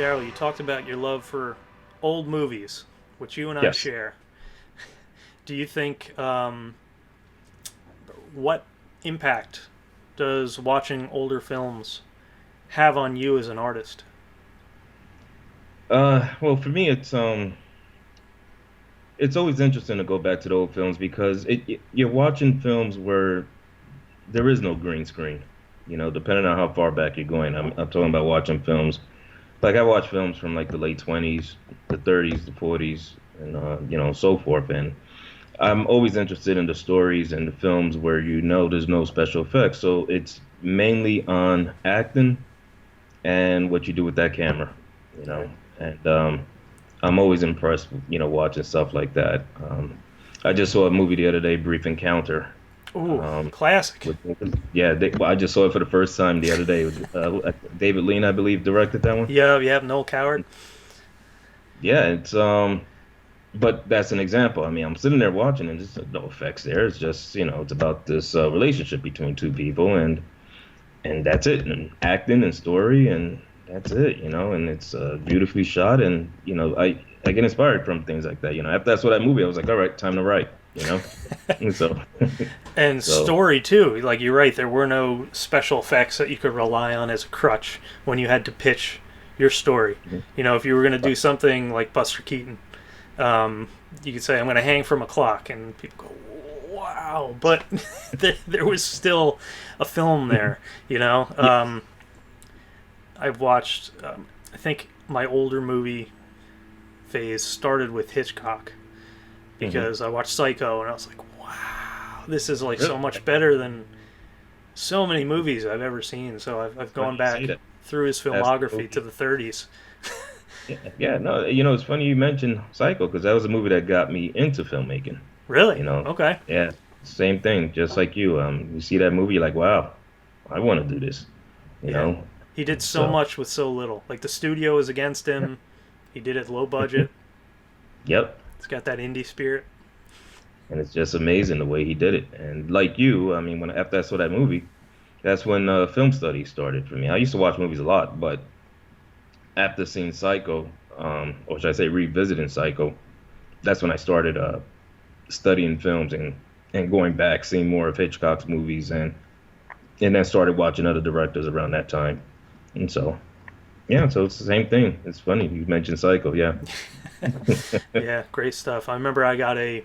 Daryl, you talked about your love for old movies, which you and I Yes. share. Do you think what impact does watching older films have on you as an artist? Well, for me, it's always interesting to go back to the old films because you're watching films where there is no green screen. Depending on how far back you're going. I'm talking about watching films like I watch films from like the late 20s, the 30s, the 40s, and so forth. And I'm always interested in the stories and the films where there's no special effects. So it's mainly on acting and what you do with that camera. You Right. know, and I'm always impressed with, watching stuff like that. I just saw a movie the other day, Brief Encounter. Ooh, Um, classic. with, yeah, well, I just saw it for the first time the other day. David Lean, I believe, directed that one. Yeah, Noel Coward. Yeah, but that's an example. I mean, I'm sitting there watching, and there's no effects there. It's just, it's about this relationship between two people, and that's it, and acting and story, and that's it, and it's beautifully shot, and I get inspired from things like that. After I saw that movie, I was like, all right, time to write, and so And so story, too. Like, you're right, there were no special effects that you could rely on as a crutch when you had to pitch your story. mhm. If you were going to do something like Buster Keaton, um, you could say, I'm going to hang from a clock, and people go, wow. But there was still a film there, you know? Yeah. I've watched, I think my older movie phase started with Hitchcock Hmm. because I watched Psycho and I was like, wow, this is like so Really? much better than so many movies I've ever seen. So I've Funny gone you say back that. through his That's the filmography to movie. the 30s. Yeah, yeah, no, it's funny you mentioned Psycho because that was a movie that got me into filmmaking. Really? You know, Okay. yeah, same thing, just like you. You see that movie, you're like, wow, I want to do this. You Yeah. know, He did so so much with so little. Like the studio was against him. He did it low budget. yep. It's got that indie spirit. And it's just amazing the way he did it. And like you, I mean, when after I saw that movie, that's when film studies started for me. I used to watch movies a lot, but after seeing Psycho, or should I say revisiting Psycho, that's when I started studying films and going back, seeing more of Hitchcock's movies, and then started watching other directors around that time. And so, yeah, so it's the same thing. It's funny you mentioned Psycho, yeah. Yeah, great stuff. I remember I got a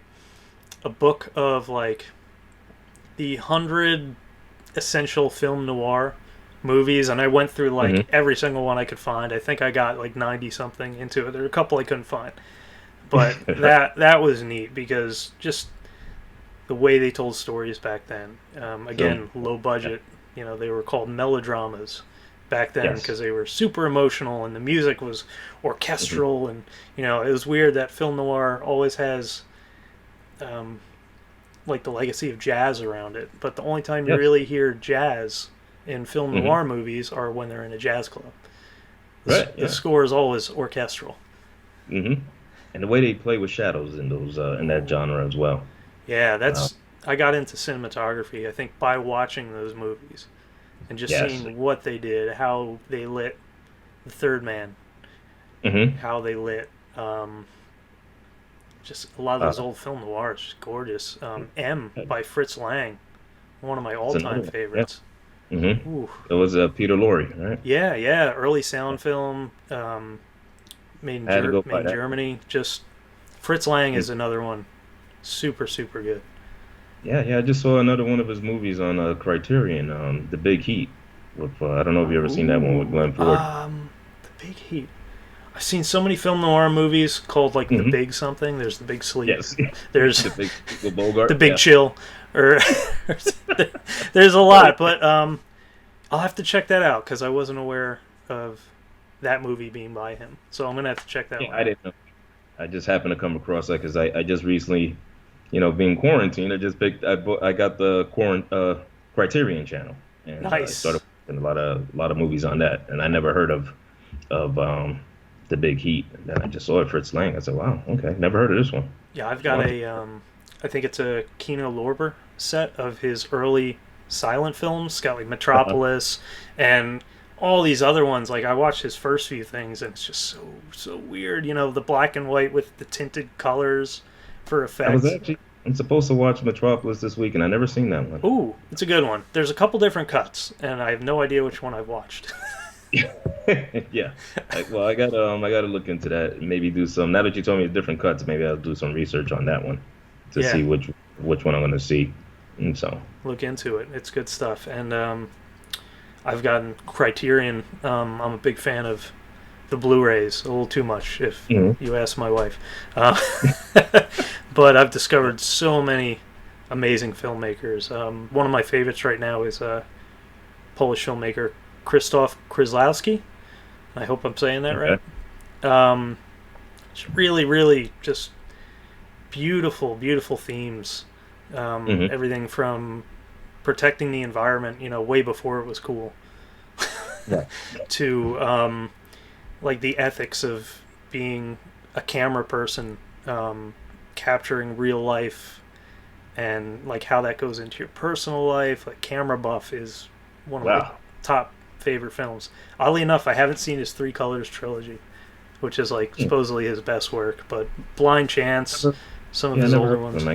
book of like the 100 essential film noir movies, and I went through like Hmm. every single one I could find. I think I got like 90 something into it. There were a couple I couldn't find, but Right. that was neat because just the way they told stories back then. Film. Again, low budget. They were called melodramas back then Yes. because they were super emotional and the music was Hmm. orchestral, and it was weird that film noir always has um, like the legacy of jazz around it, but the only time you Yes. really hear jazz in film Hmm. noir movies are when they're in a jazz club. Right. The Yeah. score is always orchestral. Hmm. And the way they play with shadows in those in that Ooh. genre as well. Yeah, Uh, I got into cinematography, I think, by watching those movies and just yes. seeing what they did, how they lit The Third Man, Hmm. how they lit just a lot of those Uh, old film noirs, just gorgeous. M by Fritz Lang, one of my that's another all-time one. Yeah. favorites. Hmm. Ooh, It was Peter Lorre, right? yeah, early sound film, I had to go made by in that. Germany. Just Fritz Lang Mm. is another one, super super good. Yeah, yeah. I just saw another one of his movies on Criterion, The Big Heat. With I don't know if you ever seen that one with Ooh, Glenn Ford. The Big Heat. I've seen so many film noir movies called like The Hmm. Big something. There's The Big Sleep. Yes, There's the big with The Bogart. Big Yeah. Chill, or there's a lot. But I'll have to check that out because I wasn't aware of that movie being by him. So I'm gonna have to check that Yeah, one I out. didn't know. I just happened to come across that because I just recently, being quarantined, I got the Criterion channel and I started Nice. watching a lot of movies on that, and I never heard of the Big Heat. And then I just saw it Fritz Lang. I said, wow, okay, never heard of this one. Yeah, I've I'll got have to- a I think it's a Kino Lorber set of his early silent films. It's got like Uh-huh. Metropolis and all these other ones, like I watched his first few things, and it's just so weird. You know, the black and white with the tinted colors for I was effects. actually I'm supposed to watch Metropolis this week, and I never seen that one. Ooh, it's a good one. There's a couple different cuts, and I have no idea which one I've watched. Yeah. I gotta look into that and maybe do some. Now that you told me different cuts, maybe I'll do some research on that one to Yeah, see which one I'm gonna see. And so, look into it. It's good stuff. And I've gotten Criterion. I'm a big fan of the Blu-rays. A little too much, if mhm. you ask my wife. Uh, but I've discovered so many amazing filmmakers. One of my favorites right now is Polish filmmaker Krzysztof Kieślowski. I hope I'm saying that right. Okay. Um, it's really just beautiful themes. Hmm. Everything from protecting the environment, way before it was cool, Right. to like the ethics of being a camera person, capturing real life, and like how that goes into your personal life. Like Camera Buff is one of my Wow. top favorite films. Oddly enough, I haven't seen his Three Colors trilogy, which is like Hmm. supposedly his best work, but Blind Chance, Never- some of Yeah, I his never older heard of ones. him. I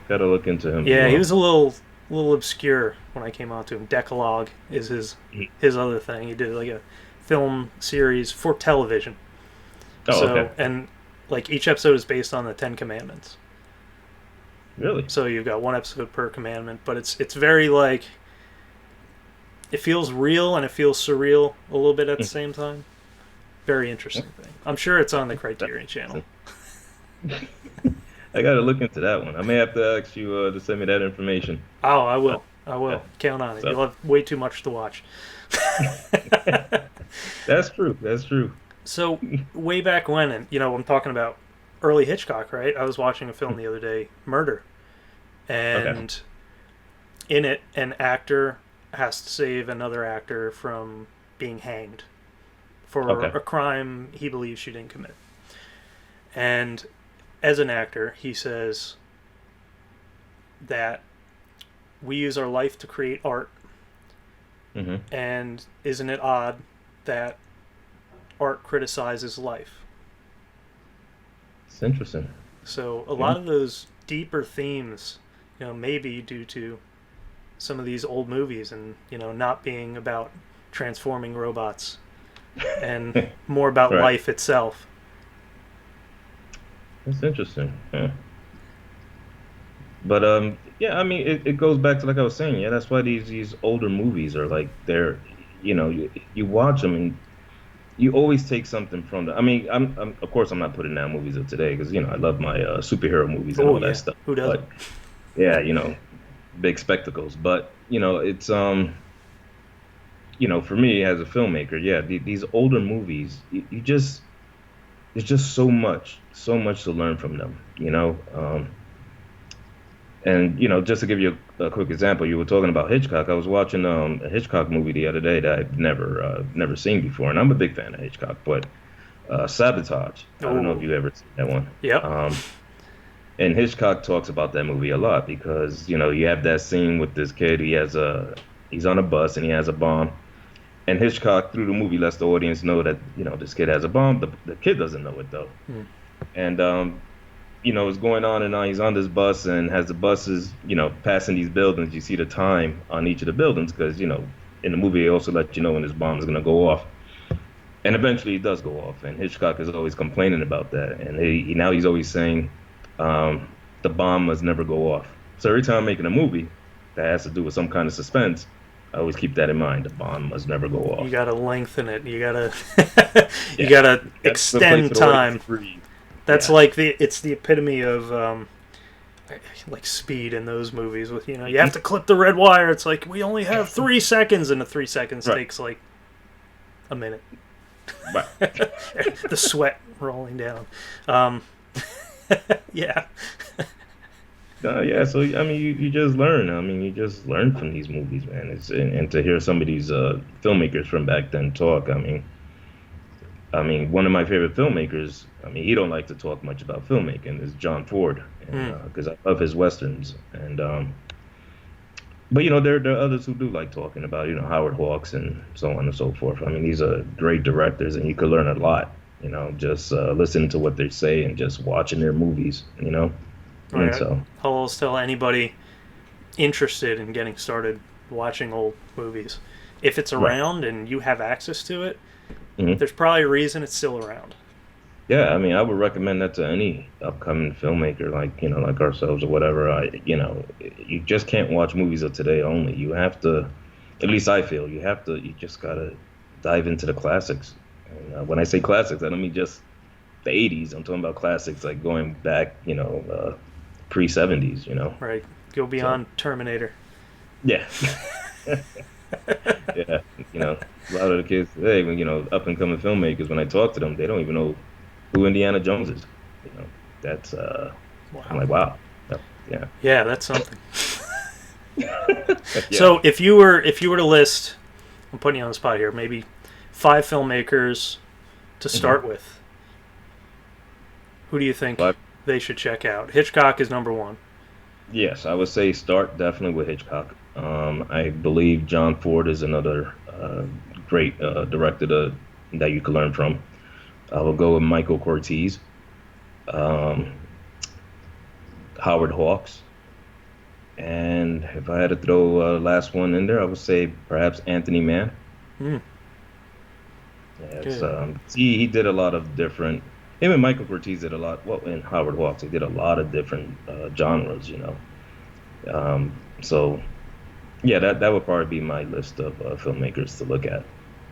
gotta look into him as Yeah, he well. was a little obscure when I came out to him. Decalogue is Mhm. his other thing. He did like a film series for television. Oh, So okay. and like each episode is based on the Ten Commandments. Really? So you've got one episode per commandment, but it's very like it feels real and it feels surreal a little bit at the Hmm. same time. Very interesting thing. I'm sure it's on the That's Criterion channel. interesting. I gotta look into that one. I may have to ask you to send me that information. Oh, I Uh, will. I yeah. will. Count on it. So You'll have way too much to watch. that's true. That's true. So way back when, and I'm talking about early Hitchcock, right? I was watching a film the other day, Murder, Okay. and in it, an actor has to save another actor from being hanged for Okay. a crime he believes she didn't commit. And as an actor, he says that we use our life to create art, Hmm. and isn't it odd that art criticizes life? It's interesting. So a Yeah. lot of those deeper themes, maybe due to some of these old movies and not being about transforming robots and more about Right. life itself. That's interesting. Yeah. But yeah, I mean, it goes back to like I was saying. Yeah, that's why these older movies are like they're, you watch them and you always take something from them. I mean, I'm of course I'm not putting down movies of today because I love my superhero movies and Oh all that yeah, stuff. who doesn't? But yeah, big spectacles. But it's for me as a filmmaker, yeah, these older movies, you just there's just so much to learn from them. And just to give you a quick example, you were talking about Hitchcock. I was watching a Hitchcock movie the other day that I've never seen before, and I'm a big fan of Hitchcock. But Sabotage, I don't know if Oh, you ever seen that one. yep. Um, and Hitchcock talks about that movie a lot because you have that scene with this kid. He's on a bus and he has a bomb. And Hitchcock through the movie lets the audience know that this kid has a bomb. The kid doesn't know it though. Hmm. And it's going on and on. He's on this bus, and as the bus is, passing these buildings, you see the time on each of the buildings because, in the movie they also let you know when this bomb is going to go off. And eventually it does go off. And Hitchcock is always complaining about that. And now he's always saying the bomb must never go off. So every time I'm making a movie that has to do with some kind of suspense, I always keep that in mind. The bomb must never go You off. gotta lengthen it. You gotta you Yeah. gotta That's the place extend for the audience to time. breathe. That's Yeah. like it's the epitome of like Speed in those movies with you have to clip the red wire. It's like we only have 3 seconds, and the 3 seconds Right. takes like a minute. Right. The sweat rolling down. Um, yeah. Yeah, so I mean, you just learn. I mean, you just learn from these movies, man. And to hear some of these filmmakers from back then talk. I mean, one of my favorite filmmakers. I mean, he don't like to talk much about filmmaking. Is John Ford, and Mm. because I love his westerns. And But there are others who do like talking about Howard Hawks and so on and so forth. I mean, these are great directors, and you could learn a lot. Just listening to what they say and just watching their movies. All And right, so, I'll always tell anybody interested in getting started watching old movies, if it's right. around and you have access to it, Hmm. there's probably a reason it's still around. Yeah, I mean, I would recommend that to any upcoming filmmaker, like ourselves or whatever. You just can't watch movies of today only. You have to, at least I feel, you just gotta dive into the classics. And, when I say classics, I don't mean just the '80s. I'm talking about classics like going back, pre '70s. Right, go So beyond Terminator. yeah, yeah. A lot of the kids today, when up and coming filmmakers, when I talk to them, they don't even know who Indiana Jones is. You know, that's I'm Wow. like, wow. Yep, yeah. Yeah, that's something. Yeah. So if you were to list, I'm putting you on the spot here, maybe five filmmakers to Hmm. start with, who do you think But they should check out? Hitchcock is number one. yes, I would say start definitely with Hitchcock. I believe John Ford is another great director that you can learn from. I will go with Michael Curtiz, um, Howard Hawks, and if I had to throw a last one in there, I would say perhaps Anthony Mann. Hmm, Yeah, it's good. he did a lot of different. Him and Michael Curtiz did a lot. Well, and Howard Hawks, they did a lot of different genres. So yeah, that would probably be my list of filmmakers to look at.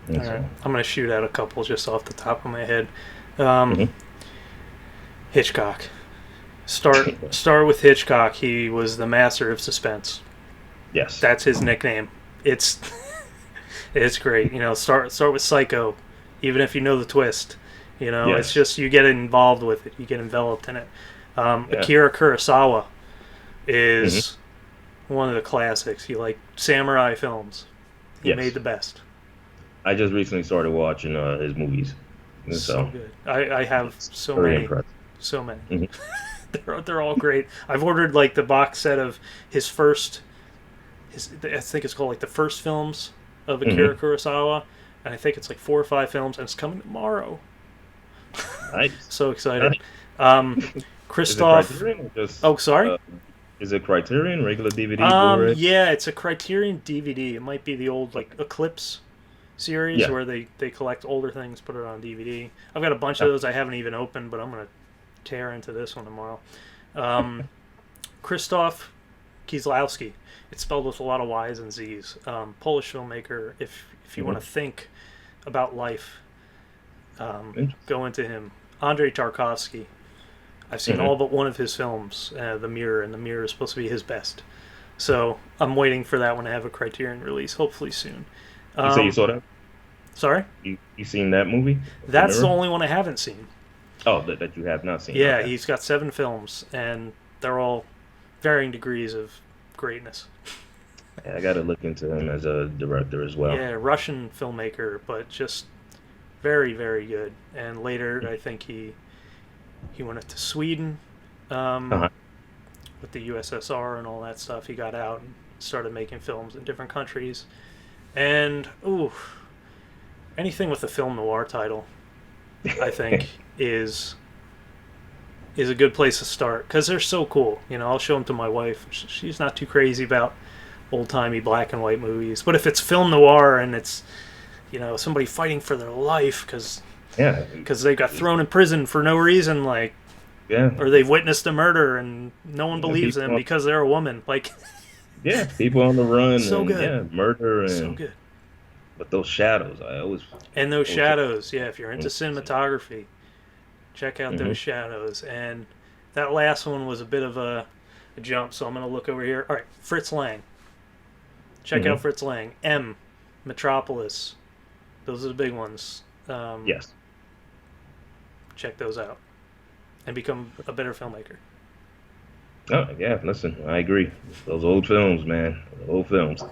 All And right, so, I'm gonna shoot out a couple just off the top of my head. Um, mhm. Hitchcock. Start with Hitchcock. He was the master of suspense. Yes. That's his nickname. It's it's great. Start with Psycho, even if you know the twist. It's Yes. just you get involved with it. You get enveloped in it. Yeah. Akira Kurosawa Hmm. is one of the classics. You like samurai films. He made Yes. the best. I just recently started watching his movies, and So so good. I have it's so very many. impressive. So many. Hmm. They're all great. I've ordered like the box set of his first I think it's called like the first films of Akira Hmm. Kurosawa, and I think it's like 4 or 5 films, and it's coming tomorrow. Nice. So excited. Nice. Um, Is it Christoph. Criterion or just Oh, sorry. is it Criterion, regular DVD, Blu-ray? Yeah, it's a Criterion DVD. It might be the old like Okay. Eclipse series Yeah. where they collect older things, put it on DVD. I've got a bunch of Uh, those I haven't even opened, but I'm gonna tear into this one tomorrow. Um, Krzysztof Kieslowski. It's spelled with a lot of Y's and Z's. Polish filmmaker. If you want mhm. to think about life, Interesting. go into him. Andrei Tarkovsky. I've seen Hmm. all but one of his films, The Mirror, and The Mirror is supposed to be his best. So I'm waiting for that one to have a Criterion release, hopefully soon. You say you Um, saw that? Sorry, You seen that movie, The that's the Mirror? only one I haven't seen. Oh, that you have not seen. Yeah, Okay. he's got 7 films, and they're all varying degrees of greatness. Yeah, I got to look into him as a director as well. Yeah, Russian filmmaker, but just very, very good. And later, I think he went up to Sweden um, Uh-huh. with the USSR and all that stuff. He got out and started making films in different countries. And ooh, anything with a film noir title, I think is a good place to start because they're so cool. I'll show them to my wife. She's not too crazy about old timey black and white movies, but if it's film noir and it's somebody fighting for their life Yeah, because they got thrown in prison for no reason, like, yeah, or they've witnessed a murder and no one yeah. believes them People, because they're a woman, like, yeah, people on the run so and good, yeah, murder so and good. but those shadows, And those always look shadows, yeah, if you're into interesting. cinematography, check out Hmm. those shadows. And that last one was a bit of a jump, so I'm going to look over here. All right, Fritz Lang. Check out Hmm. Fritz Lang. M, Metropolis. Those are the big ones. Yes. Check those out and become a better filmmaker. Oh, yeah. Listen, I agree. Those old films, man. Old films.